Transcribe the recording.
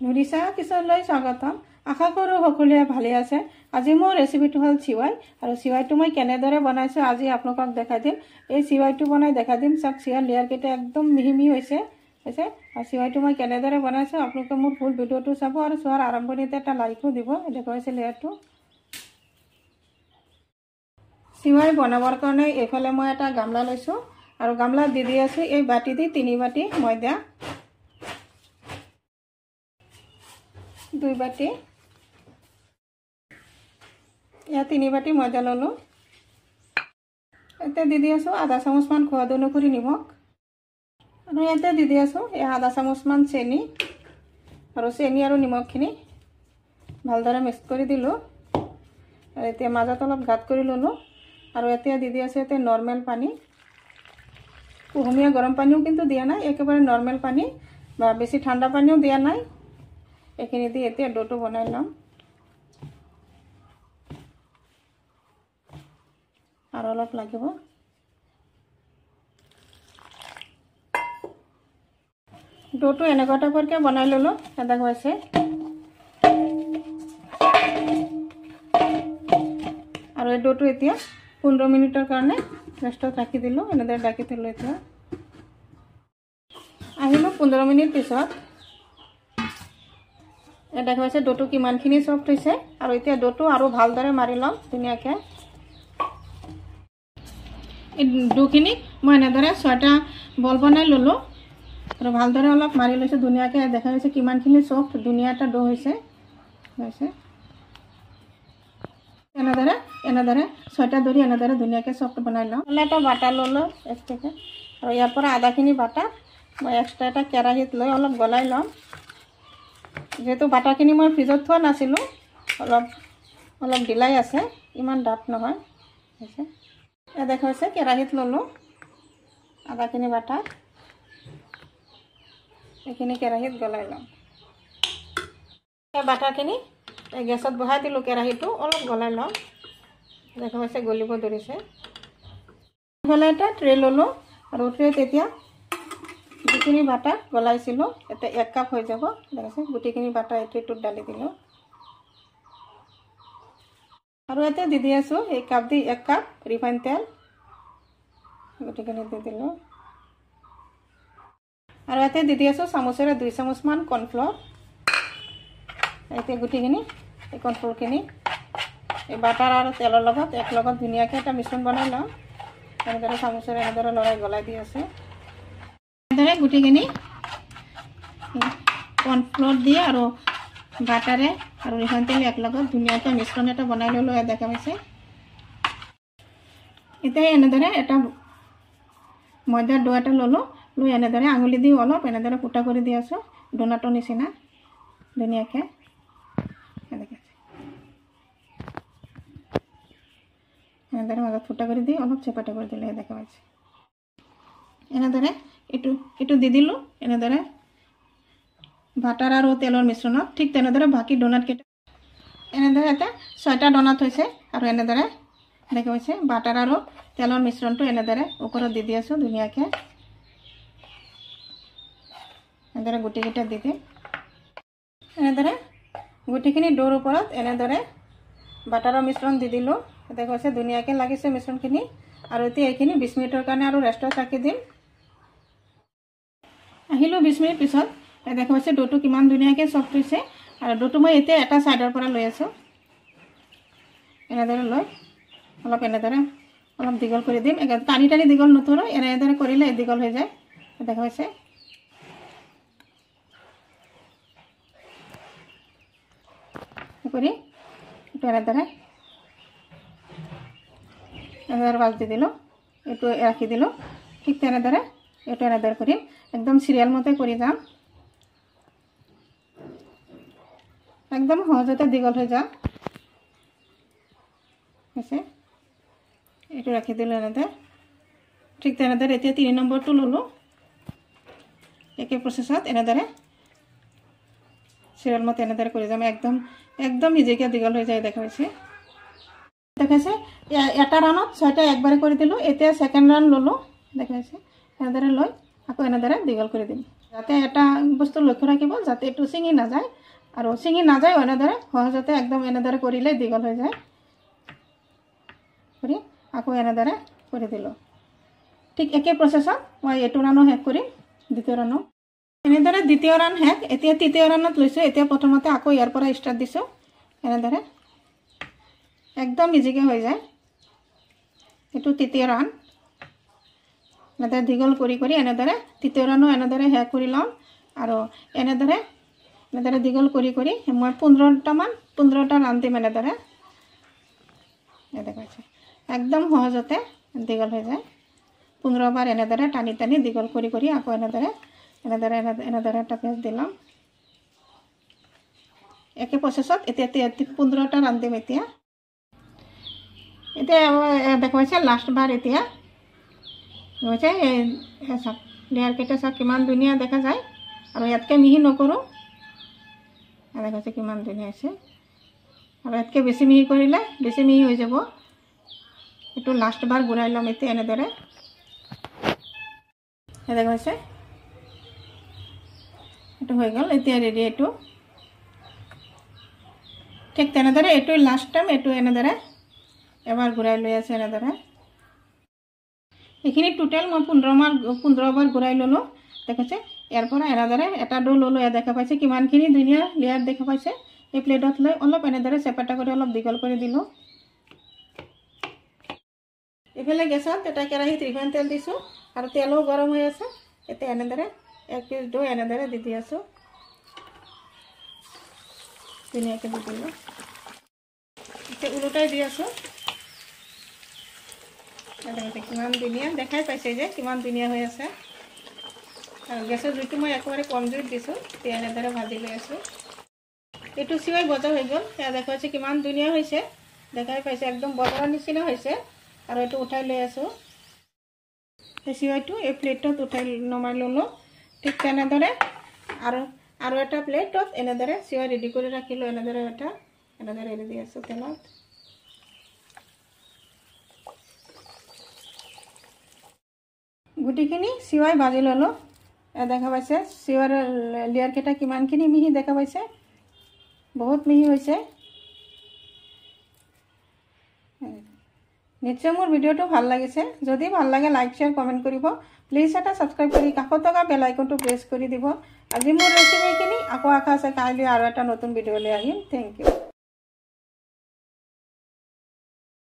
নুৰিছা কিচনলৈ স্বাগতম। আশা কৰোঁ সকলোৱে ভালে আছে। আজি মোৰ ৰেচিপিটো হ'ল চিৱাই, আৰু চিৱাইটো মই কেনেদৰে বনাইছোঁ আজি আপোনালোকক দেখাই দিম। এই চিৱাইটো বনাই দেখাই দিম। চাওক চিৱাৰ লেয়াৰকেইটা একদম মিহি মিহি হৈছে আৰু চিৱাইটো মই কেনেদৰে বনাইছোঁ আপোনালোকে মোৰ ফুল ভিডিঅ'টো চাব আৰু চোৱাৰ আৰম্ভণিতে এটা লাইকো দিব। দেখুৱাইছে লেয়াৰটো। চিৱাই বনাবৰ কাৰণে এইফালে মই এটা গামলা লৈছোঁ আৰু গামলাত দি আছোঁ এই বাটি দি 3 বাটি ময়দা, 2 বাটি, ইয়াত 3 বাটি ময়দা ললোঁ। এতিয়া দি আছোঁ আধা চামুচমান সোৱাদ অনুসৰি নিমখ, আৰু ইয়াতে দি আছোঁ আধা চামুচমান চেনি, আৰু চেনি আৰু নিমখখিনি ভালদৰে মিক্স কৰি দিলোঁ। আৰু এতিয়া মাজত অলপ গাঁত কৰি ল'লোঁ, আৰু এতিয়া দি আছোঁ ইয়াতে নৰ্মেল পানী। কুহুমীয়া গৰম পানীও কিন্তু দিয়া নাই, একেবাৰে নৰ্মেল পানী বা বেছি ঠাণ্ডা পানীও দিয়া নাই। এইখিনি দি এতিয়া ডোটো বনাই ল'ম। আৰু অলপ লাগিব। ডোটো এনেকুৱা টাইপৰকৈ বনাই ল'লোঁ। এটা হৈছে আৰু এই ডোটো এতিয়া 15 মিনিটৰ কাৰণে ৰেষ্টত ৰাখি দিলোঁ। এনেদৰে ঢাকি থলোঁ। এতিয়া আহিলোঁ 15 মিনিট পিছত। দেখা পাইছে ডোটো কিমানখিনি চফ্ট হৈছে। আৰু এতিয়া ডোটো আৰু ভালদৰে মাৰি ল'ম ধুনীয়াকৈ। এই ডোখিনি মই এনেদৰে 6টা বল বনাই ল'লোঁ আৰু ভালদৰে অলপ মাৰি লৈছোঁ ধুনীয়াকৈ। দেখা পাইছে কিমানখিনি চফ্ট ধুনীয়া এটা ডো হৈছে। এনেদৰে 6টা ধৰি এনেদৰে ধুনীয়াকৈ চফ্ট বনাই লওঁ। এটা বাটা ল'লোঁ এক্সট্ৰাকৈ, আৰু ইয়াৰ পৰা আধাখিনি বাটা মই এক্সট্ৰা এটা কেৰাহীত লৈ অলপ গলাই ল'ম। যেহেতু বাটাৰখিনি মই ফ্ৰিজত থোৱা নাছিলোঁ, অলপ ঢিলাই আছে, ইমান ডাঠ নহয়। দেখা হৈছে কেৰাহীত ল'লোঁ আধাখিনি বাটাৰ, এইখিনি কেৰাহীত গলাই ল'ম। এই বাটাৰখিনি গেছত বহাই দিলোঁ। কেৰাহীটো অলপ গলাই ল'ম। দেখা পাইছে গলিব ধৰিছে। ইফালে এটা ট্ৰে ল'লোঁ, আৰু ট্ৰেত এতিয়া যিখিনি বাটাৰ গলাইছিলোঁ এতিয়া 1 কাপ হৈ যাব। দেখাইছে গোটেইখিনি বাটাৰ এই ট্ৰেটোত ঢালি দিলোঁ। আৰু এতিয়া দি আছোঁ 1 কাপ দি 1 কাপ ৰিফাইন তেল, গোটেইখিনি দি দিলোঁ। আৰু এতিয়া দি আছোঁ চামুচেৰে 2 চামুচমান কৰ্ণফ্ল'ৰ। এতিয়া গোটেইখিনি এই কৰ্ণফ্ল'ৰখিনি এই বাটাৰ আৰু তেলৰ লগত একলগত ধুনীয়াকৈ এটা মিশ্ৰণ বনাই লওঁ। এনেদৰে চামুচেৰে এনেদৰে লৰাই গলাই দি আছে। এনেদৰে গোটেইখিনি কৰ্ণফ্ল'ৰ দিয়ে আৰু বাটাৰে আৰু ৰিফাইন তেল একলগত ধুনীয়াকৈ মিশ্ৰণ এটা বনাই ল'লোঁ। দেখা পাইছে। এতিয়া এনেদৰে এটা ময়দাৰ ডো এটা ল'লোঁ, লৈ এনেদৰে আঙুলি দি অলপ এনেদৰে ফুটা কৰি দি আছোঁ ডোনাটৰ নিচিনা ধুনীয়াকৈ। এনেদৰে মাজত ফুটা কৰি দি অলপ চেপাটা কৰি দিলে দেখা পাইছে। এনেদৰে এইটো দি দিলোঁ এনেদৰে বাটাৰ আৰু তেলৰ মিশ্ৰণত। ঠিক তেনেদৰে বাকী ডোনাটকেইটা এনেদৰে এটা 6টা ডোনাট হৈছে। আৰু এনেদৰে দেখা পাইছে বাটাৰ আৰু তেলৰ মিশ্ৰণটো এনেদৰে ওপৰত দি আছোঁ ধুনীয়াকৈ। এনেদৰে গোটেইকেইটা দি দিম। এনেদৰে গোটেইখিনি ডোৰ ওপৰত এনেদৰে বাটাৰৰ মিশ্ৰণ দি দিলোঁ। দেখা পাইছে ধুনীয়াকৈ লাগিছে মিশ্ৰণখিনি। আৰু এতিয়া এইখিনি 20 মিনিটৰ কাৰণে আৰু ৰেষ্টত ৰাখি দিম। আহিলোঁ 20 মিনিট পিছত। দেখা পাইছে ডোটো কিমান ধুনীয়াকৈ চফ্ট হৈছে। আৰু ডোটো মই এতিয়া এটা ছাইডৰ পৰা লৈ আছোঁ। এনেদৰে লৈ এনেদৰে অলপ দীঘল কৰি দিম। টানি দীঘল নথৰোঁ, এনেদৰে কৰিলে দীঘল হৈ যায়। দেখা পাইছে কৰি এইটো এনেদৰে বাজ দি দিলোঁ, এইটো ৰাখি দিলোঁ। ঠিক তেনেদৰে এইটো এনেদৰে কৰিম। একদম চিৰিয়েল মতে কৰি যাম। একদম সহজতে দীঘল হৈ যাম। হৈছে এইটো ৰাখি দিলোঁ এনেদৰে। ঠিক তেনেদৰে এতিয়া 3 নম্বৰটো ল'লোঁ। একে প্ৰচেছত এনেদৰে চিৰিয়েল মতে এনেদৰে কৰি যাম। একদম ইজিকৈ দীঘল হৈ যায়। দেখা পাইছে এটা ৰাউণ্ডত 6টা একবাৰে কৰি দিলোঁ। এতিয়া 2nd ৰাউণ্ড ল'লোঁ। দেখা পাইছে এনেদৰে লৈ আকৌ এনেদৰে দীঘল কৰি দিম। যাতে এটা বস্তু লক্ষ্য ৰাখিব যাতে এইটো ছিঙি নাযায় আৰু ছিঙি নাযায় এনেদৰে সহজতে একদম এনেদৰে কৰিলে দীঘল হৈ যায় কৰি আকৌ এনেদৰে কৰি দিলোঁ ঠিক একে প্ৰচেছত মই এইটো ৰানো শেষ কৰিম দ্বিতীয় ৰানো এনেদৰে দ্বিতীয় ৰান শেষ এতিয়া তৃতীয় ৰানত লৈছোঁ এতিয়া প্ৰথমতে আকৌ ইয়াৰ পৰা ষ্টাৰ্ট দিছোঁ এনেদৰে একদম ইজিকৈ হৈ যায় এইটো তৃতীয় ৰান এনেদৰে দীঘল কৰি কৰি এনেদৰে তৃতীয় ৰানো এনেদৰে শেষ কৰি ল'ম আৰু এনেদৰে দীঘল কৰি কৰি মই 15টা ৰান দিম এনেদৰে দেখাইছে একদম সহজতে দীঘল হৈ যায় 15 বাৰ এনেদৰে টানি টানি দীঘল কৰি কৰি আকৌ এনেদৰে এটা পেজ দিলাম একে প্ৰচেছত এতিয়া 15টা ৰান দিম এতিয়া দেখাইছে লাষ্ট বাৰ এতিয়া হৈছে চাওক লেয়াৰকেইটা চাওক কিমান ধুনীয়া দেখা যায় আৰু ইয়াতকৈ মিহি নকৰোঁ দেখাইছে কিমান ধুনীয়া হৈছে আৰু ইয়াতকৈ বেছি মিহি কৰিলে বেছি মিহি হৈ যাব এইটো লাষ্ট বাৰ ঘূৰাই ল'ম এতিয়া এনেদৰে দেখাইছে এইটো হৈ গ'ল এতিয়া ৰেডি এইটো ঠিক তেনেদৰে এইটো লাষ্ট টাইম এইটো এনেদৰে এবাৰ ঘূৰাই লৈ আছে এনেদৰে এইখিনি টোটেল মই 15 বাৰ ঘূৰাই ল'লোঁ দেখাইছে ইয়াৰ পৰা এনেদৰে এটা ডো ল'লোঁ এয়া দেখা পাইছে কিমানখিনি ধুনীয়া লেয়াৰ দেখা পাইছে এই প্লেটত লৈ অলপ এনেদৰে চেপাটা কৰি অলপ দীঘল কৰি দিলোঁ এইফালে গেছত এটা কেৰাহীত ৰিফাইন তেল দিছোঁ আৰু তেলো গৰম হৈ আছে এতিয়া এনেদৰে এক পিচ ডো এনেদৰে দি আছোঁ ধুনীয়াকৈ দি দিলোঁ এতিয়া ওলোটাই দি আছোঁ কিমান ধুনীয়া দেখাই পাইছে যে কিমান ধুনীয়া হৈ আছে আৰু গেছৰ জুইটো মই একেবাৰে কম জুইত দিছোঁ এতিয়া এনেদৰে ভাজি লৈ আছোঁ এইটো চিৱাই বজা হৈ গ'ল এয়া দেখুৱাইছে কিমান ধুনীয়া হৈছে দেখাই পাইছে একদম বজাৰৰ নিচিনা হৈছে আৰু এইটো উঠাই লৈ আছোঁ এই চিৱাইটো এই প্লেটত উঠাই নমাই ল'লোঁ ঠিক তেনেদৰে আৰু এটা প্লেটত এনেদৰে চিৱাই ৰেডি কৰি ৰাখিলোঁ এনেদৰে এৰি দি আছোঁ তেলত গুটিখিনি চিৱাই ভাজি ল'লোঁ দেখা পাইছে চিৱাৰ লেয়াৰকেইটা কিমানখিনি মিহি দেখা পাইছে বহুত মিহি হৈছে নিশ্চয় মোৰ ভিডিঅ'টো ভাল লাগিছে যদি ভাল লাগে লাইক শ্বেয়াৰ কমেণ্ট কৰিব প্লিজ এটা ছাবস্ক্ৰাইব কৰি কাষত থকা বেল আইকনটো প্ৰেছ কৰি দিব আজি মোৰ ৰেচিপিখিনি আকৌ আশা আছে কাইলৈ আৰু এটা নতুন ভিডিঅ' লৈ আহিম থেংক ইউ